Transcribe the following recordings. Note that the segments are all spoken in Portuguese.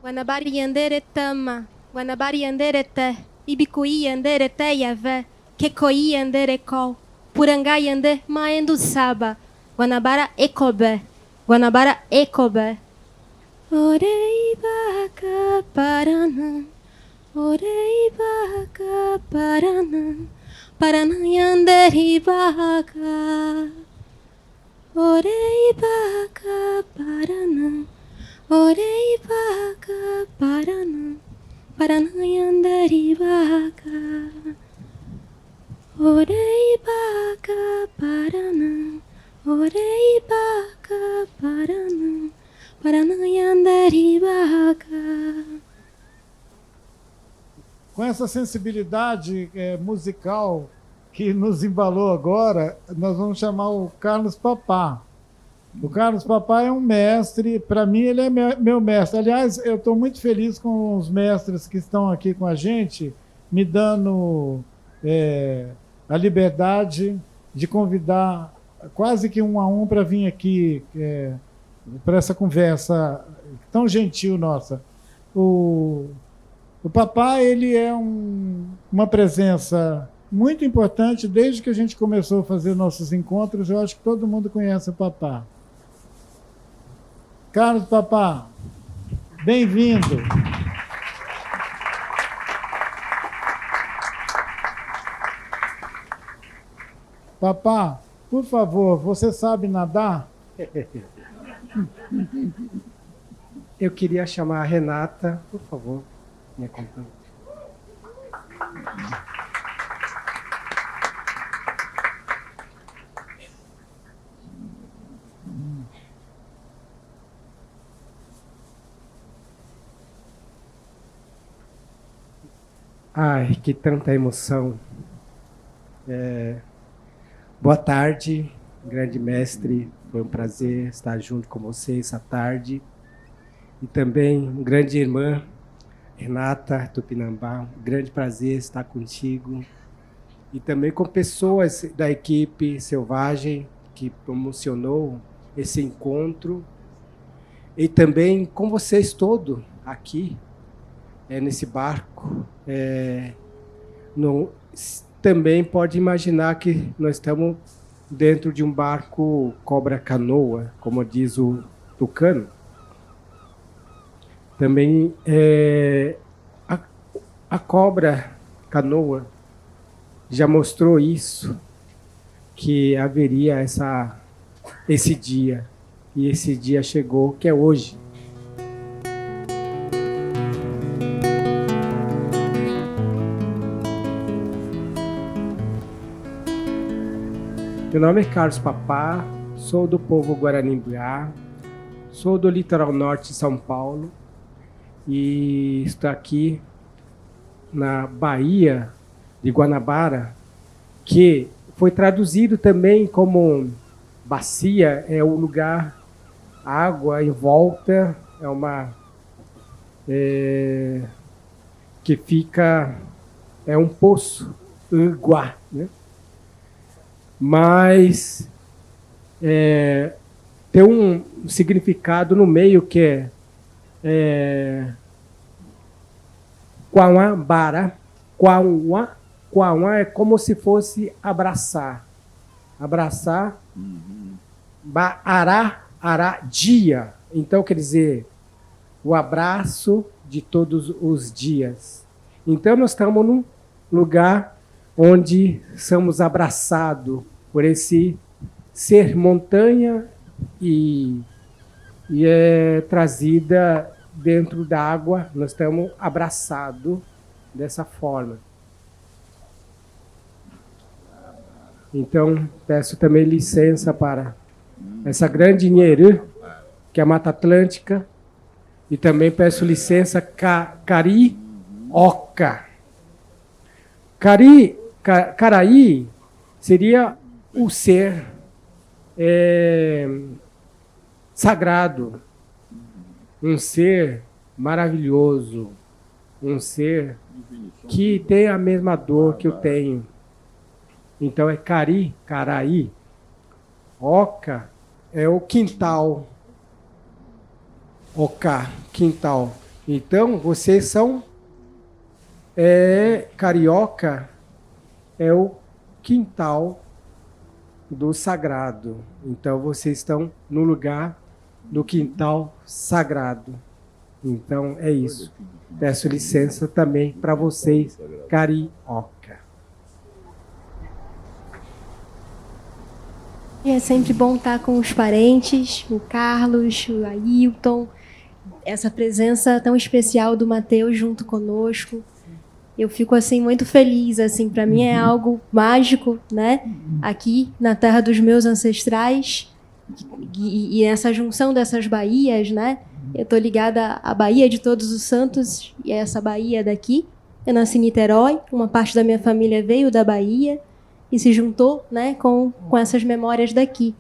Guanabara yandere tama, Guanabara yandere te, Ibicuí yandere te yave, Kekoi yandere ko, Puranga yande maendo saba, Guanabara ekobe, Guanabara ekobe. Orei baka Paraná, orei baka Paraná, Paraná yandere baka. Orei baka Paraná, orei baka Paraná, Paraná yandere baka. Orei baka Paraná, orei baka Paraná, Paraná yandere baka. Com essa sensibilidade musical que nos embalou agora, nós vamos chamar o Carlos Papá. O Carlos Papá é um mestre, para mim ele é meu mestre. Aliás, eu estou muito feliz com os mestres que estão aqui com a gente, me dando a liberdade de convidar quase que um a um para vir aqui para essa conversa tão gentil nossa. O Papá, ele é uma presença muito importante desde que a gente começou a fazer nossos encontros. Eu acho que todo mundo conhece o Papá. Carlos Papá, bem-vindo. Papá, por favor, você sabe nadar? Eu queria chamar a Renata, por favor, me acompanhe. Ai, que tanta emoção. Boa tarde, grande mestre. Foi um prazer estar junto com você essa tarde. E também, grande irmã, Renata Tupinambá. Um grande prazer estar contigo. E também com pessoas da equipe Selvagem, que promocionou esse encontro. E também com vocês todos aqui, nesse barco. Também pode imaginar que nós estamos dentro de um barco cobra-canoa, como diz o Tucano. Também a cobra-canoa já mostrou isso, que haveria esse dia. E esse dia chegou, que é hoje. Meu nome é Carlos Papá, sou do povo Guaranimbá, sou do litoral norte de São Paulo e estou aqui na Baía de Guanabara, que foi traduzido também como bacia, é um lugar, água em volta, que fica, é um poço, água, né? Mas tem um significado no meio que é Quauá-bara. Quauá é como se fosse abraçar. Abraçar. Ará, dia. Então, quer dizer, o abraço de todos os dias. Então, nós estamos num lugar onde somos abraçados por esse ser montanha e é trazida dentro da água. Nós estamos abraçados dessa forma. Então, peço também licença para essa grande Nherê, que é a Mata Atlântica, e também peço licença Carioca. Caraí seria o ser sagrado, um ser maravilhoso, um ser que tem a mesma dor que eu tenho. Então é Caraí. Oca é o quintal. Oca, quintal. Então, vocês são carioca, é o quintal do sagrado. Então, vocês estão no lugar do quintal sagrado. Então, é isso. Peço licença também para vocês, carioca. É sempre bom estar com os parentes, o Carlos, o Ailton, essa presença tão especial do Mateus junto conosco. Eu fico assim muito feliz, assim, para mim é algo mágico, né? Aqui na terra dos meus ancestrais e essa junção dessas baías, né? Eu tô ligada à Baía de Todos os Santos e essa Baía daqui. Eu nasci em Niterói, uma parte da minha família veio da Bahia e se juntou, né, com essas memórias daqui.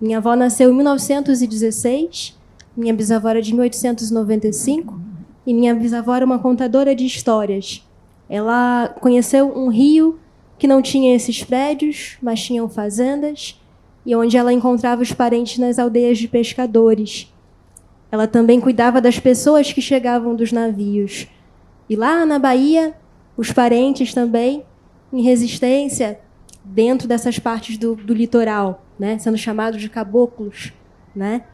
Minha avó nasceu em 1916, minha bisavó era de 1895 e minha bisavó era uma contadora de histórias. Ela conheceu um rio que não tinha esses prédios, mas tinham fazendas, e onde ela encontrava os parentes nas aldeias de pescadores. Ela também cuidava das pessoas que chegavam dos navios. E lá na Bahia, os parentes também, em resistência, dentro dessas partes do litoral, né, sendo chamados de caboclos, né?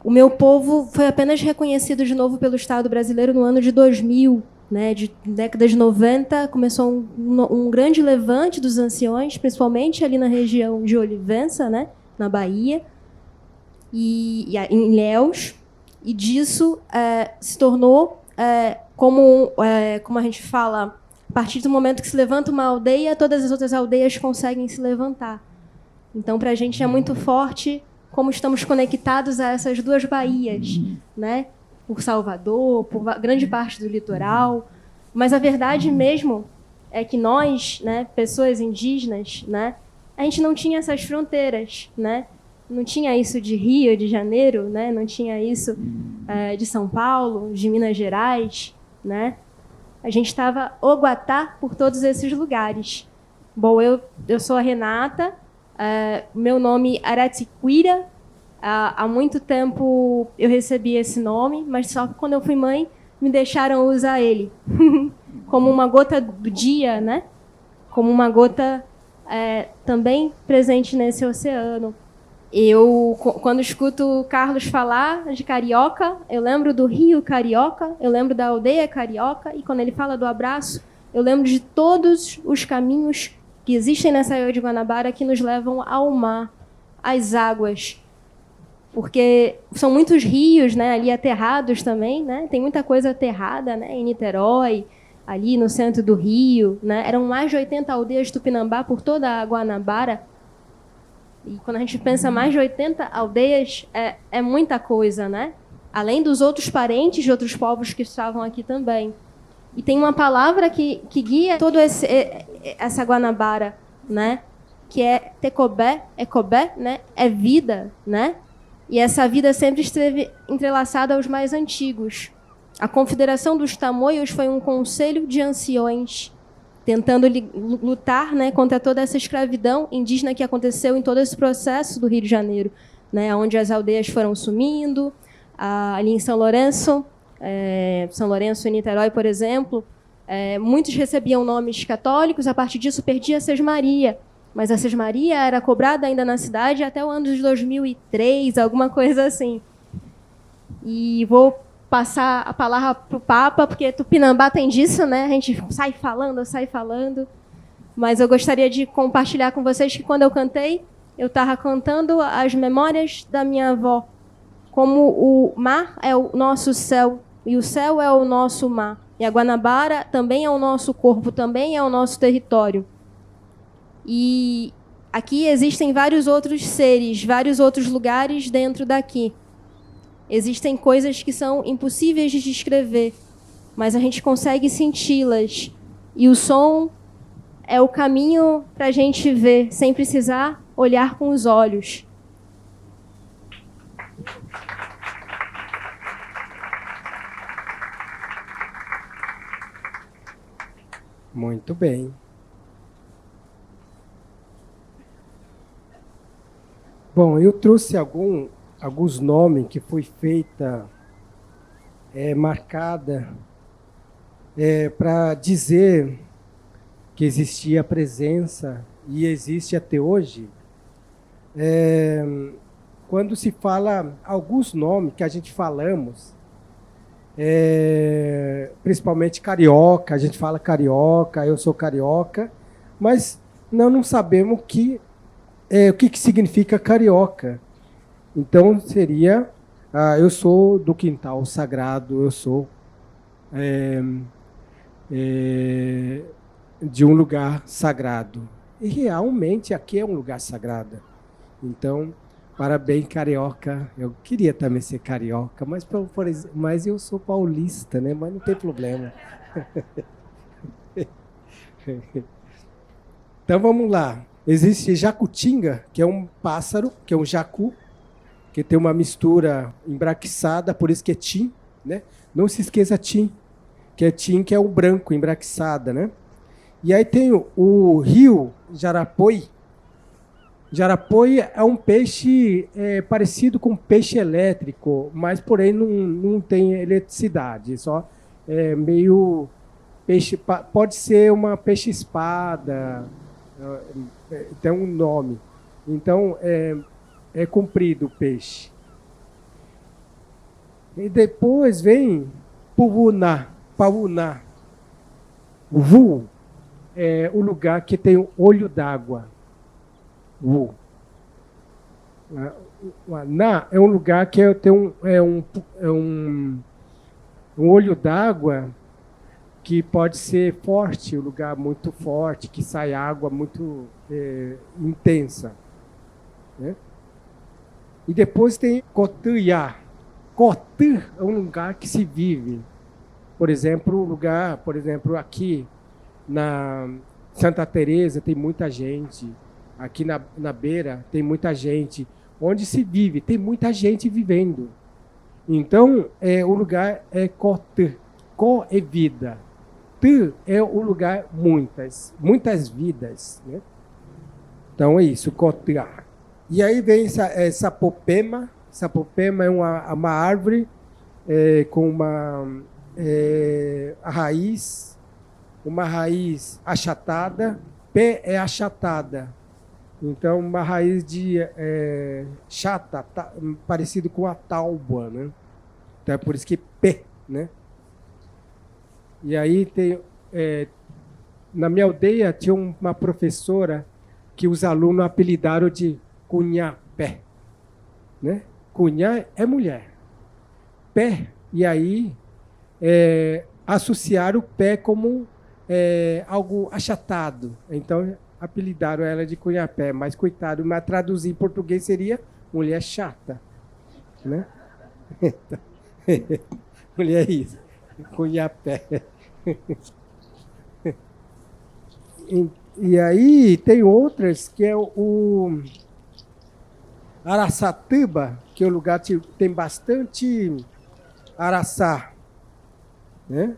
O meu povo foi apenas reconhecido de novo pelo Estado brasileiro no ano de 2000, né, de década de 90, começou um grande levante dos anciões, principalmente ali na região de Olivença, né, na Bahia, e em Ilhéus, e disso se tornou como a gente fala, a partir do momento que se levanta uma aldeia, todas as outras aldeias conseguem se levantar. Então, para a gente é muito forte como estamos conectados a essas duas baías, né? Por Salvador, por grande parte do litoral. Mas a verdade mesmo é que nós, né, pessoas indígenas, né, a gente não tinha essas fronteiras, né? Não tinha isso de Rio de Janeiro, né? Não tinha isso de São Paulo, de Minas Gerais, né? A gente estava oguatá por todos esses lugares. Bom, eu sou a Renata, meu nome é Aratiquira. Há muito tempo eu recebi esse nome, mas só que quando eu fui mãe me deixaram usar ele como uma gota do dia, né? Como uma gota também presente nesse oceano. Eu, quando escuto o Carlos falar de carioca, eu lembro do Rio Carioca, eu lembro da aldeia carioca, e quando ele fala do abraço, eu lembro de todos os caminhos que existem nessa ilha de Guanabara que nos levam ao mar, às águas. Porque são muitos rios, né, ali aterrados também, né? Tem muita coisa aterrada, né, em Niterói, ali no centro do Rio, né? Eram mais de 80 aldeias tupinambá por toda a Guanabara. E quando a gente pensa mais de 80 aldeias, é muita coisa, né? Além dos outros parentes de outros povos que estavam aqui também. E tem uma palavra que guia toda essa Guanabara, né? Que é tecobé, ecobé, né? É vida, né? E essa vida sempre esteve entrelaçada aos mais antigos. A Confederação dos Tamoios foi um conselho de anciões tentando lutar, né, contra toda essa escravidão indígena que aconteceu em todo esse processo do Rio de Janeiro, né, onde as aldeias foram sumindo, ali em São Lourenço e Niterói, por exemplo, muitos recebiam nomes católicos, a partir disso perdia a Sesmaria, mas a Sesmaria era cobrada ainda na cidade até o ano de 2003, alguma coisa assim. E vou passar a palavra para o Papa, porque Tupinambá tem disso, né? A gente sai falando. Mas eu gostaria de compartilhar com vocês que quando eu cantei, eu estava cantando as memórias da minha avó. Como o mar é o nosso céu, e o céu é o nosso mar. E a Guanabara também é o nosso corpo, também é o nosso território. E aqui existem vários outros seres, vários outros lugares dentro daqui. Existem coisas que são impossíveis de descrever, mas a gente consegue senti-las. E o som é o caminho para a gente ver, sem precisar olhar com os olhos. Muito bem. Bom, eu trouxe alguns nomes que foi feita é marcada para dizer que existia a presença e existe até hoje. Quando se fala alguns nomes que a gente falamos, principalmente carioca, a gente fala carioca, eu sou carioca, mas não sabemos o que significa carioca. Então seria, eu sou do quintal sagrado, eu sou de um lugar sagrado. E realmente aqui é um lugar sagrado. Então, parabéns, carioca. Eu queria também ser carioca, mas eu sou paulista, né? Mas não tem problema. Então, vamos lá. Existe jacutinga, que é um pássaro, que é um jacu, que tem uma mistura embraquiçada, por isso que é tim, né? Não se esqueça tim, que é o branco, embraquiçada, né? E aí tem o rio Jarapoi. Jarapoi é um peixe parecido com peixe elétrico, mas porém não tem eletricidade, só meio peixe, pode ser uma peixe-espada, tem um nome. Então é comprido o peixe. E depois vem Pauná. O Vu é o lugar que tem o olho d'água. O Aná é um lugar que tem um olho d'água que pode ser forte, um lugar muito forte, que sai água muito intensa, né? E depois tem Cotuiá. Cotu é um lugar que se vive. Por exemplo, aqui na Santa Teresa tem muita gente. Aqui na beira tem muita gente. Onde se vive, tem muita gente vivendo. Então, o lugar é Cotu. Co é vida. Tu é o lugar muitas vidas, né? Então é isso, Cotuá. E aí vem Sapopema. Sapopema é uma árvore com a raiz, uma raiz achatada. Pé é achatada. Então, uma raiz de chata, parecido com a tauba, né? Então é por isso que pé, né? E aí tem... na minha aldeia tinha uma professora que os alunos apelidaram de Cunhá-pé, né? Cunhá é mulher. Pé, e aí associaram o pé como algo achatado. Então, apelidaram ela de Cunhá-pé, mas coitado, mas traduzir em português seria mulher chata, né? Mulher isso, Cunhá-pé. E aí tem outras que é o Araçatuba, que é um lugar que tem bastante araçá, né?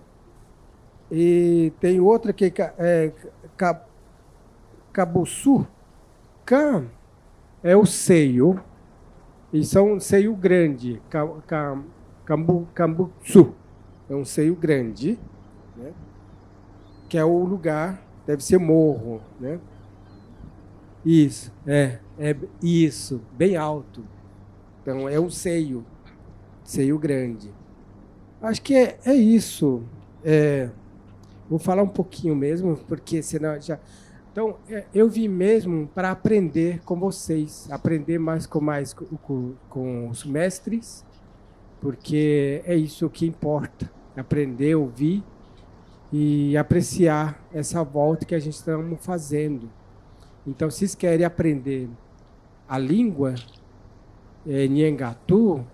E tem outra que é Cabuçu. Cam é o seio, e são um seio grande. Cambuçu é um seio grande, né? Que é o lugar, deve ser morro, né? Isso, isso, bem alto. Então é um seio grande. Acho que é isso. Vou falar um pouquinho mesmo, porque senão já... Então, eu vim mesmo para aprender com vocês, aprender mais com os mestres, porque é isso que importa, aprender, ouvir e apreciar essa volta que a gente está fazendo. Então, se vocês querem aprender a língua Nhengatu,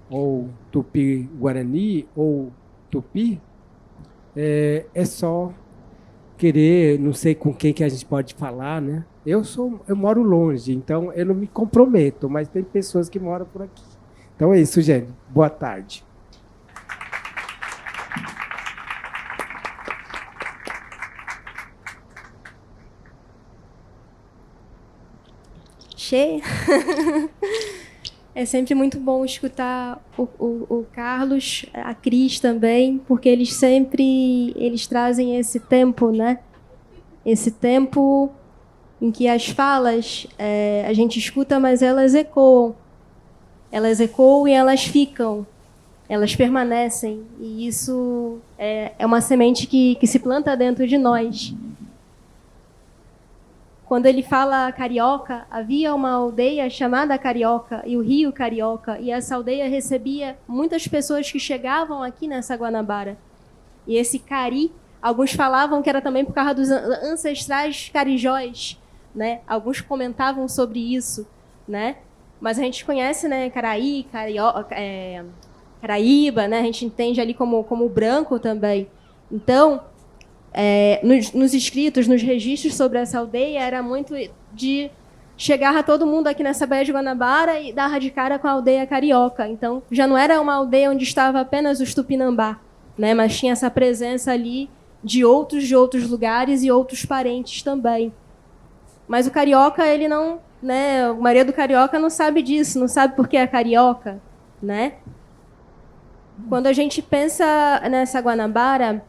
ou Tupi-Guarani, ou Tupi, é só querer, não sei com quem que a gente pode falar, né? Eu moro longe, então eu não me comprometo, mas tem pessoas que moram por aqui. Então é isso, gente. Boa tarde. Che. É sempre muito bom escutar o Carlos, a Cris também, porque eles trazem esse tempo, né? Esse tempo em que as falas a gente escuta, mas elas ecoam. Elas ecoam e elas ficam, elas permanecem. E isso é uma semente que se planta dentro de nós. Quando ele fala Carioca, havia uma aldeia chamada Carioca e o Rio Carioca, e essa aldeia recebia muitas pessoas que chegavam aqui nessa Guanabara. E esse cari, alguns falavam que era também por causa dos ancestrais carijóis, né? Alguns comentavam sobre isso, né? Mas a gente conhece, né, Caraí, Caraíba, né? A gente entende ali como branco também. Então, nos escritos, nos registros sobre essa aldeia, era muito de chegar a todo mundo aqui nessa Baía de Guanabara e dar de cara com a aldeia carioca. Então, já não era uma aldeia onde estava apenas os Tupinambá, né? Mas tinha essa presença ali de outros lugares e outros parentes também. Mas o carioca, ele não, né? A maioria do carioca não sabe disso, não sabe por que é carioca, né? Quando a gente pensa nessa Guanabara,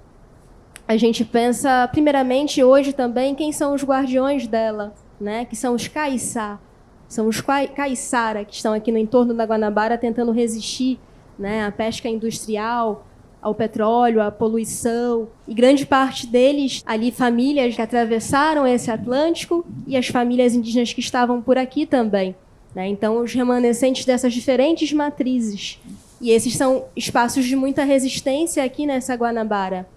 a gente pensa, primeiramente, hoje também, quem são os guardiões dela, né? Que são os caiçá, são os caiçara, que estão aqui no entorno da Guanabara tentando resistir, né, à pesca industrial, ao petróleo, à poluição. E grande parte deles, ali, famílias que atravessaram esse Atlântico e as famílias indígenas que estavam por aqui também, né? Então, os remanescentes dessas diferentes matrizes. E esses são espaços de muita resistência aqui nessa Guanabara.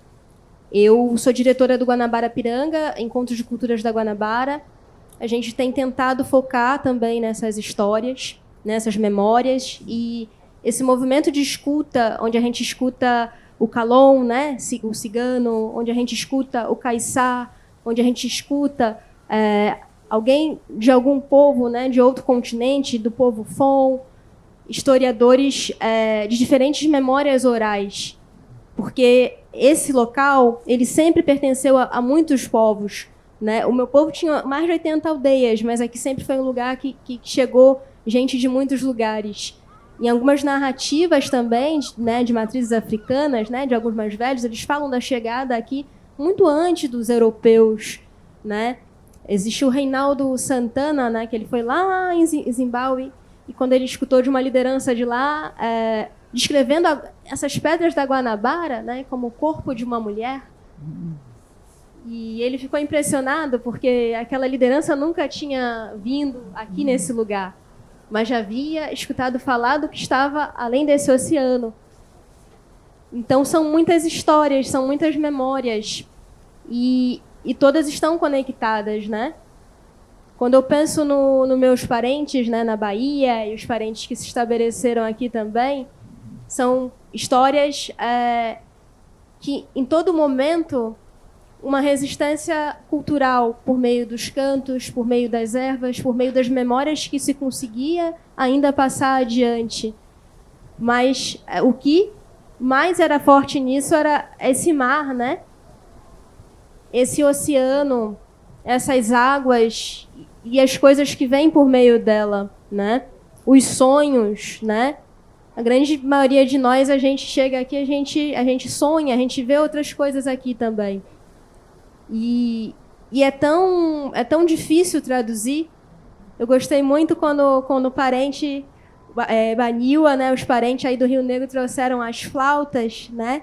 Eu sou diretora do Guanabara Piranga, Encontros de Culturas da Guanabara. A gente tem tentado focar também nessas histórias, nessas memórias, e esse movimento de escuta, onde a gente escuta o calon, né, o cigano, onde a gente escuta o caiçá, onde a gente escuta alguém de algum povo, né, de outro continente, do povo Fon, historiadores de diferentes memórias orais, porque esse local ele sempre pertenceu a muitos povos, né? O meu povo tinha mais de 80 aldeias, mas aqui sempre foi um lugar que chegou gente de muitos lugares. Em algumas narrativas também, né, de matrizes africanas, né, de alguns mais velhos, eles falam da chegada aqui muito antes dos europeus, né? Existe o Reinaldo Santana, né, que ele foi lá em Zimbábue, e quando ele escutou de uma liderança de lá, descrevendo essas pedras da Guanabara, né, como o corpo de uma mulher, e ele ficou impressionado porque aquela liderança nunca tinha vindo aqui nesse lugar, mas já havia escutado falar do que estava além desse oceano. Então são muitas histórias, são muitas memórias, e todas estão conectadas, né? Quando eu penso nos meus parentes, né, na Bahia, e os parentes que se estabeleceram aqui também, são histórias que, em todo momento, uma resistência cultural por meio dos cantos, por meio das ervas, por meio das memórias que se conseguia ainda passar adiante. Mas o que mais era forte nisso era esse mar, né? Esse oceano, essas águas e as coisas que vêm por meio dela, né? Os sonhos, né? A grande maioria de nós, a gente chega aqui, a gente sonha, a gente vê outras coisas aqui também. E é tão difícil traduzir. Eu gostei muito quando o parente Baniwa, né, os parentes aí do Rio Negro trouxeram as flautas, né?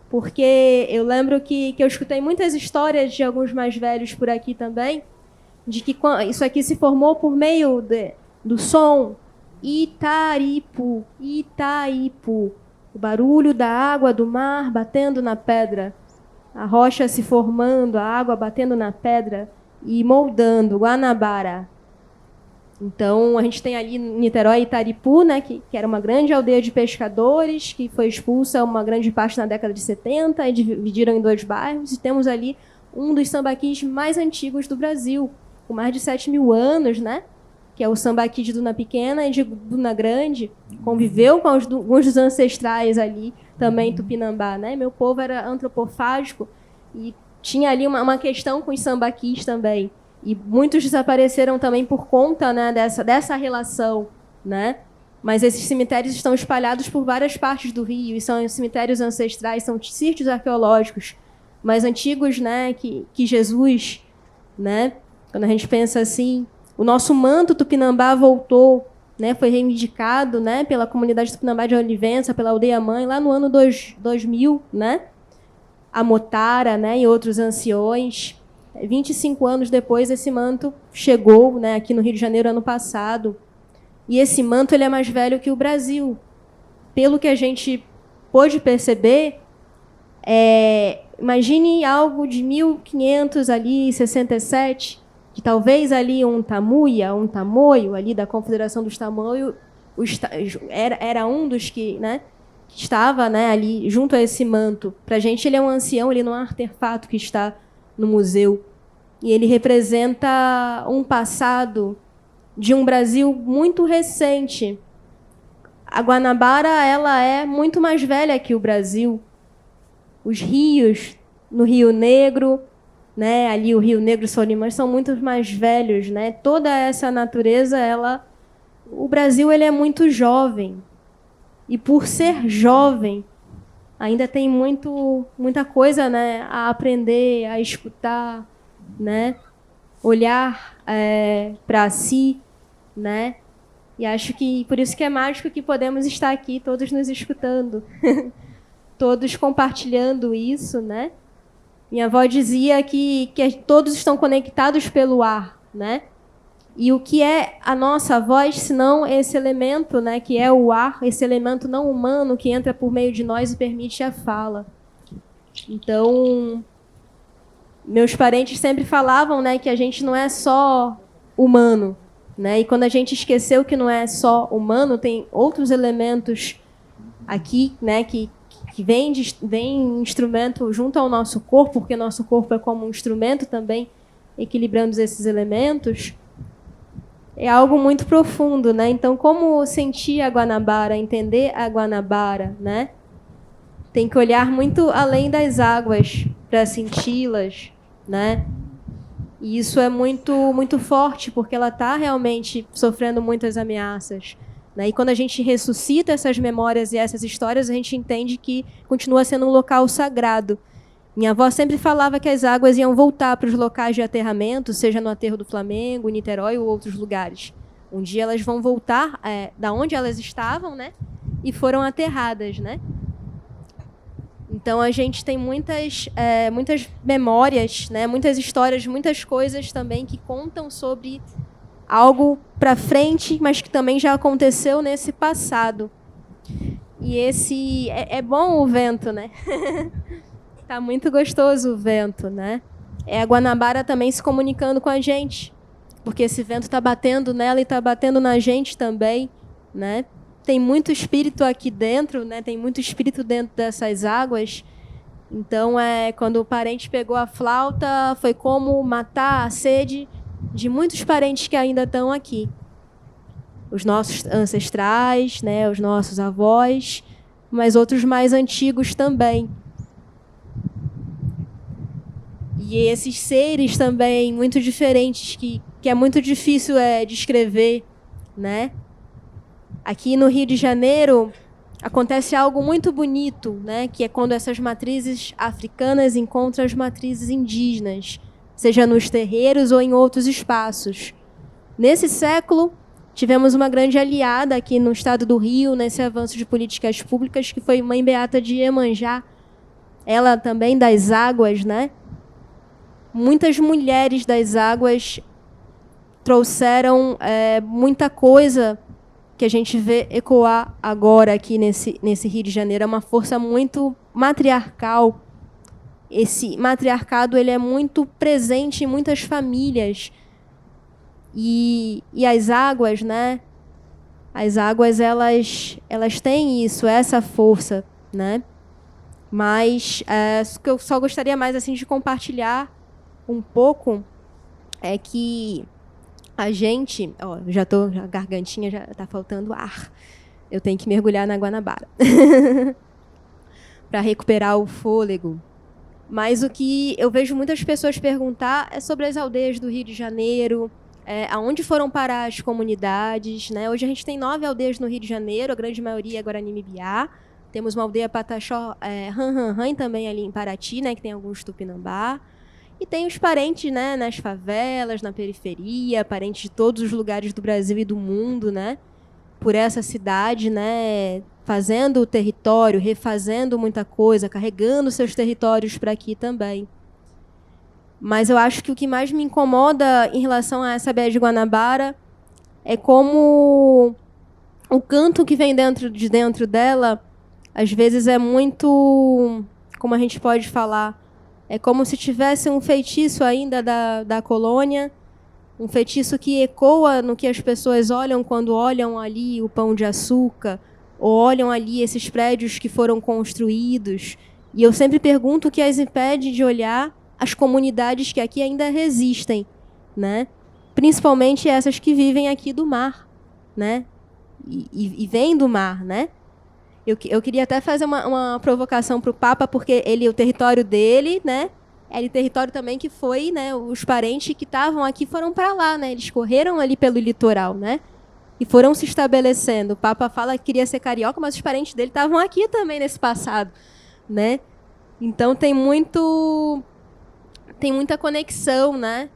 Porque eu lembro que eu escutei muitas histórias de alguns mais velhos por aqui também, de que isso aqui se formou por meio do som Itaipu, Itaipu, o barulho da água do mar batendo na pedra, a rocha se formando, a água batendo na pedra e moldando Guanabara. Então, a gente tem ali em Niterói Itaripu, né, que era uma grande aldeia de pescadores, que foi expulsa uma grande parte na década de 70 e dividiram em 2 bairros. E temos ali um dos sambaquis mais antigos do Brasil, com mais de 7.000 anos, né, que é o sambaqui de Duna Pequena e de Duna Grande. Conviveu com alguns dos ancestrais ali, também Tupinambá, né? Meu povo era antropofágico e tinha ali uma questão com os sambaquis também. E muitos desapareceram também por conta, né, dessa relação, né? Mas esses cemitérios estão espalhados por várias partes do Rio, e são cemitérios ancestrais, são sítios arqueológicos mais antigos, né, que Jesus, né? Quando a gente pensa assim, o nosso manto Tupinambá voltou, né, foi reivindicado, né, pela comunidade Tupinambá de Olivença, pela Aldeia Mãe, lá no ano 2000, né? A Motara, né, e outros anciões. 25 anos depois, esse manto chegou, né, aqui no Rio de Janeiro, ano passado. E esse manto ele é mais velho que o Brasil. Pelo que a gente pôde perceber, imagine algo de 1567, que talvez ali um tamoio, ali da Confederação dos Tamoios, era um dos que, né, que estava, né, ali junto a esse manto. Para a gente ele é um ancião, ele não é um artefato que está no museu. E ele representa um passado de um Brasil muito recente. A Guanabara ela é muito mais velha que o Brasil. Os rios, no Rio Negro, né, ali o Rio Negro e Solimões, são muito mais velhos, né? Toda essa natureza, o Brasil ele é muito jovem. E por ser jovem, ainda tem muita coisa, né, a aprender, a escutar, né? Olhar para si, né? E acho que por isso que é mágico que podemos estar aqui todos nos escutando, todos compartilhando isso, né? Minha avó dizia que todos estão conectados pelo ar, né? E o que é a nossa voz, senão esse elemento, né, que é o ar, esse elemento não humano que entra por meio de nós e permite a fala. Então, meus parentes sempre falavam, né, que a gente não é só humano, né? E quando a gente esqueceu que não é só humano, tem outros elementos aqui, né, que vem instrumento junto ao nosso corpo, porque nosso corpo é como um instrumento também, equilibrando esses elementos. É algo muito profundo, né? Então, como sentir a Guanabara, entender a Guanabara, né? Tem que olhar muito além das águas para senti-las, né? E isso é muito, muito forte, porque ela está realmente sofrendo muitas ameaças, né? E quando a gente ressuscita essas memórias e essas histórias, a gente entende que continua sendo um local sagrado. Minha avó sempre falava que as águas iam voltar para os locais de aterramento, seja no Aterro do Flamengo, Niterói ou outros lugares. Um dia elas vão voltar da onde elas estavam, né? E foram aterradas, né? Então a gente tem muitas memórias, né? Muitas histórias, muitas coisas também que contam sobre algo para frente, mas que também já aconteceu nesse passado. E esse é bom o vento, né? Tá muito gostoso o vento, né? É a Guanabara também se comunicando com a gente, porque esse vento está batendo nela e está batendo na gente também, né? Tem muito espírito aqui dentro, né? Tem muito espírito dentro dessas águas. Então, quando o parente pegou a flauta, foi como matar a sede de muitos parentes que ainda estão aqui. Os nossos ancestrais, né? Os nossos avós, mas outros mais antigos também. E esses seres também muito diferentes, que é muito difícil descrever, né? Aqui no Rio de Janeiro acontece algo muito bonito, né? Que é quando essas matrizes africanas encontram as matrizes indígenas, seja nos terreiros ou em outros espaços. Nesse século, tivemos uma grande aliada aqui no estado do Rio, nesse avanço de políticas públicas, que foi Mãe Beata de Iemanjá, ela também das águas, né? Muitas mulheres das águas trouxeram muita coisa que a gente vê ecoar agora aqui nesse Rio de Janeiro. É uma força muito matriarcal. Esse matriarcado ele é muito presente em muitas famílias. E as águas, né? As águas, elas têm isso, essa força, né? Mas o que eu só gostaria mais assim, de compartilhar um pouco é que a gente... a gargantinha já está faltando ar. Eu tenho que mergulhar na Guanabara para recuperar o fôlego. Mas o que eu vejo muitas pessoas perguntar é sobre as aldeias do Rio de Janeiro, aonde foram parar as comunidades, né? Hoje a gente tem 9 aldeias no Rio de Janeiro, a grande maioria é Guarani-Mibiá. Temos uma aldeia Pataxó, Han também ali em Paraty, né? Que tem alguns Tupinambá. E tem os parentes, né? Nas favelas, na periferia, parentes de todos os lugares do Brasil e do mundo, né? Por essa cidade, né? Fazendo o território, refazendo muita coisa, carregando seus territórios para aqui também. Mas eu acho que o que mais me incomoda em relação a essa Baía de Guanabara é como o canto que vem de dentro dela, às vezes é muito, como a gente pode falar, é como se tivesse um feitiço ainda da colônia, um feitiço que ecoa no que as pessoas olham quando olham ali o Pão de Açúcar, ou olham ali esses prédios que foram construídos. E eu sempre pergunto o que as impede de olhar as comunidades que aqui ainda resistem, né? Principalmente essas que vivem aqui do mar, né? E vêm do mar, né? Eu queria até fazer uma provocação para o Papa, porque o território dele, né? É o território também que foi, né? Os parentes que estavam aqui foram para lá, né? Eles correram ali pelo litoral, né? E foram se estabelecendo. O Papa fala que queria ser carioca, mas os parentes dele estavam aqui também nesse passado, né? Então tem muita conexão, né?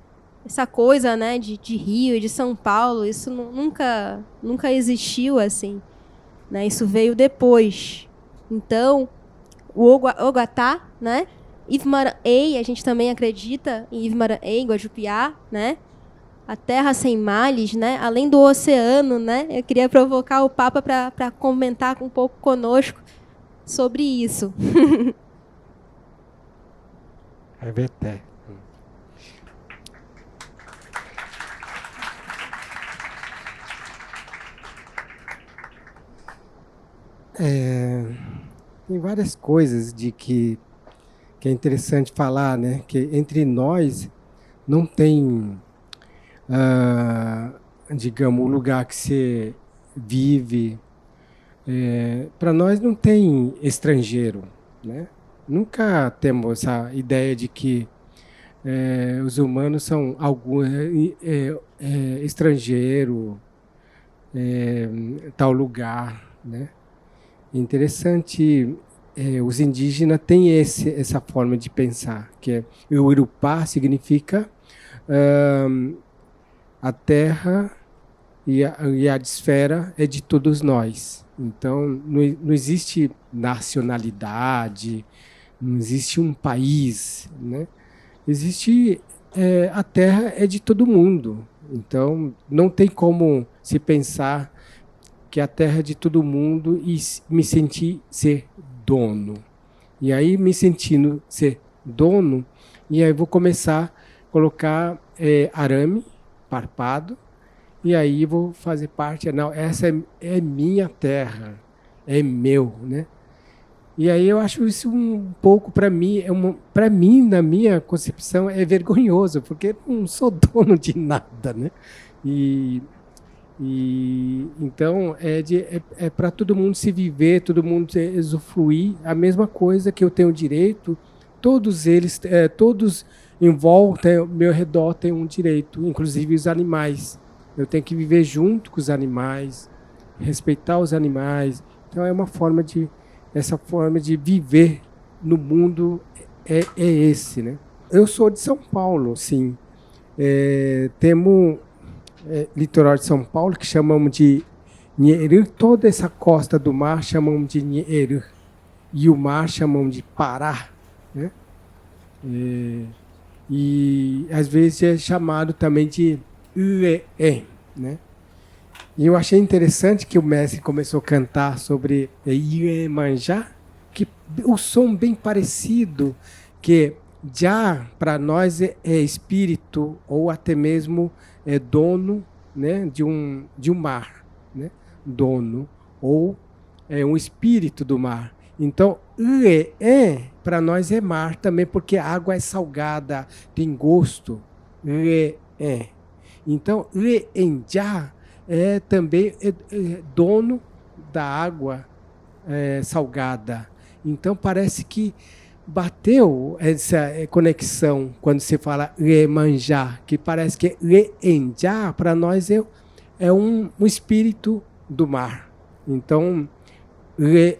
Essa coisa, né, de Rio e de São Paulo, isso nunca existiu assim, né? Isso veio depois. Então, o Ogatá, né? Ivmaraê, a gente também acredita em Ivmaraê, Guajupiá, né? A terra sem males, né? Além do oceano, né? Eu queria provocar o Papa para comentar um pouco conosco sobre isso. Reveté. Tem várias coisas que é interessante falar, né? Que entre nós não tem, digamos, o lugar que você vive. Para nós não tem estrangeiro, né? Nunca temos essa ideia de que os humanos são algum estrangeiro, tal lugar, né? Interessante, os indígenas têm essa forma de pensar, que o Urupá significa a terra e a esfera é de todos nós. Então, não existe nacionalidade, não existe um país, né? Existe, a terra é de todo mundo. Então, não tem como se pensar que a terra é de todo mundo e me sentir ser dono. E aí, me sentindo ser dono, e aí vou começar a colocar arame, parpado, e aí vou fazer parte, não, essa é minha terra, é meu, né? E aí eu acho isso um pouco, para mim, na minha concepção, é vergonhoso, porque eu não sou dono de nada, né? Então é para todo mundo se viver, todo mundo se usufruir, a mesma coisa que eu tenho direito, todos eles, todos em volta, ao meu redor, têm um direito, inclusive os animais. Eu tenho que viver junto com os animais, respeitar os animais. Então essa forma de viver no mundo é esse, né? Eu sou de São Paulo, sim. Temos litoral de São Paulo, que chamamos de Nheru, toda essa costa do mar chamamos de Nheru, e o mar chamamos de Pará, né? E às vezes é chamado também de Ué, né? E eu achei interessante que o mestre começou a cantar sobre Iemanjá, que o som bem parecido, que já para nós é espírito ou até mesmo é dono, né, de um mar, né? Dono ou um espírito do mar. Então, para nós é mar também, porque a água é salgada, tem gosto. Então, Iemanjá também dono da água salgada. Então, parece que bateu essa conexão quando se fala Iemanjá, que parece que Iemanjá para nós é um espírito do mar. Então, Re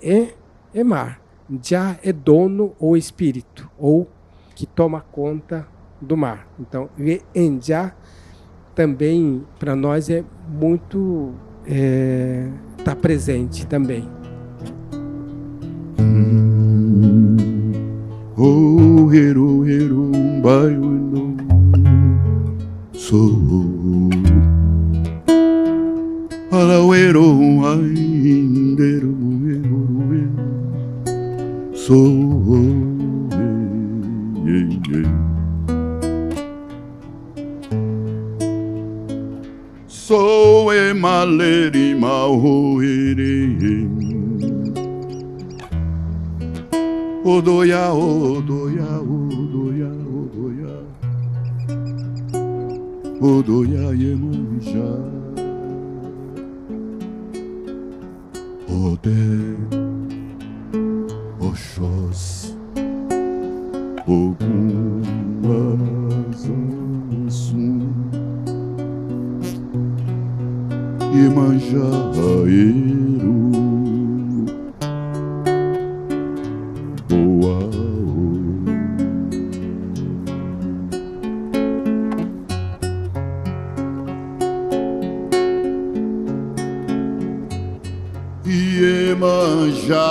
é mar, Já é dono ou espírito, ou que toma conta do mar. Então, Iemanjá também para nós é muito tá presente também. Oh, hero, hero, baio no sou. Alauero, aindeiro, sou. Sou e maleri maoere. Odoia, odoia, odoia, odoia, odoia Iemanjá. Ode, Oxós, Ogum, Azum, Iemanjá, Eru. Iemanjá.